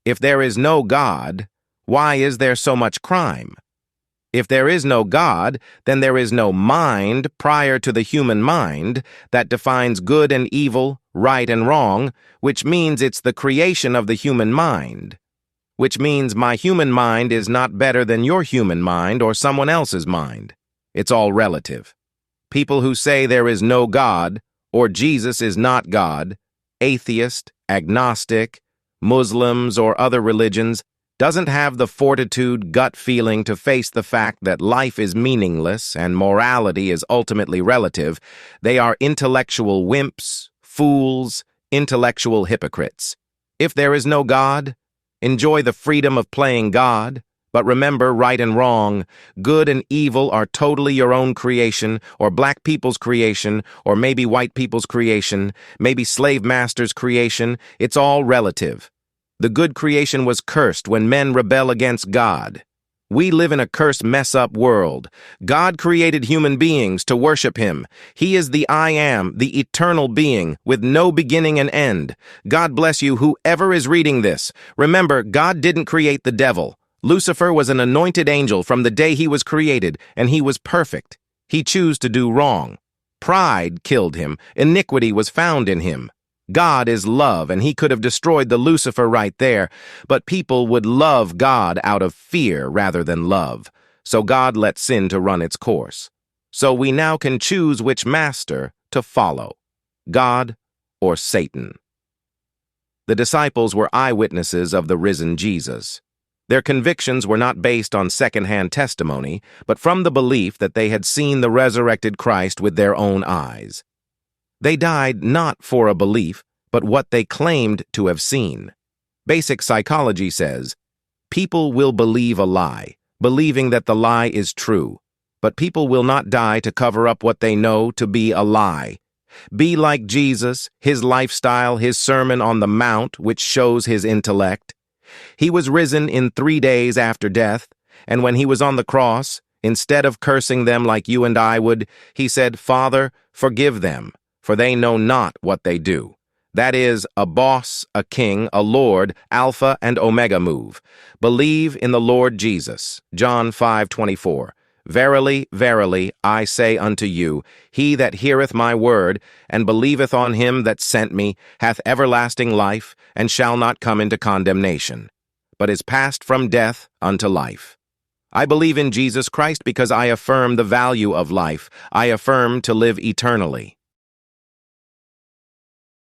If there is no God, why is there so much crime? If there is no God, then there is no mind prior to the human mind that defines good and evil, right and wrong, which means it's the creation of the human mind. Which means my human mind is not better than your human mind or someone else's mind. It's all relative. People who say there is no God, or Jesus is not God, atheist, agnostic, Muslims or other religions, doesn't have the fortitude, gut feeling to face the fact that life is meaningless and morality is ultimately relative. They are intellectual wimps, fools, intellectual hypocrites. If there is no God, enjoy the freedom of playing God, but remember right and wrong, good and evil are totally your own creation, or black people's creation, or maybe white people's creation, maybe slave masters' creation. It's all relative. The good creation was cursed when men rebel against God. We live in a cursed mess-up world. God created human beings to worship Him. He is the I Am, the eternal being, with no beginning and end. God bless you, whoever is reading this. Remember, God didn't create the devil. Lucifer was an anointed angel from the day he was created, and he was perfect. He chose to do wrong. Pride killed him. Iniquity was found in him. God is love, and He could have destroyed the Lucifer right there, but people would love God out of fear rather than love. So God let sin to run its course. So we now can choose which master to follow, God or Satan. The disciples were eyewitnesses of the risen Jesus. Their convictions were not based on second-hand testimony, but from the belief that they had seen the resurrected Christ with their own eyes. They died not for a belief, but what they claimed to have seen. Basic psychology says, people will believe a lie, believing that the lie is true, but people will not die to cover up what they know to be a lie. Be like Jesus, His lifestyle, His Sermon on the Mount, which shows His intellect. He was risen in 3 days after death, and when He was on the cross, instead of cursing them like you and I would, He said, "Father, forgive them, for they know not what they do." That is, a boss, a king, a lord, Alpha and Omega move. Believe in the Lord Jesus. John 5:24. Verily, verily, I say unto you, he that heareth my word, and believeth on him that sent me, hath everlasting life, and shall not come into condemnation, but is passed from death unto life. I believe in Jesus Christ because I affirm the value of life. I affirm to live eternally.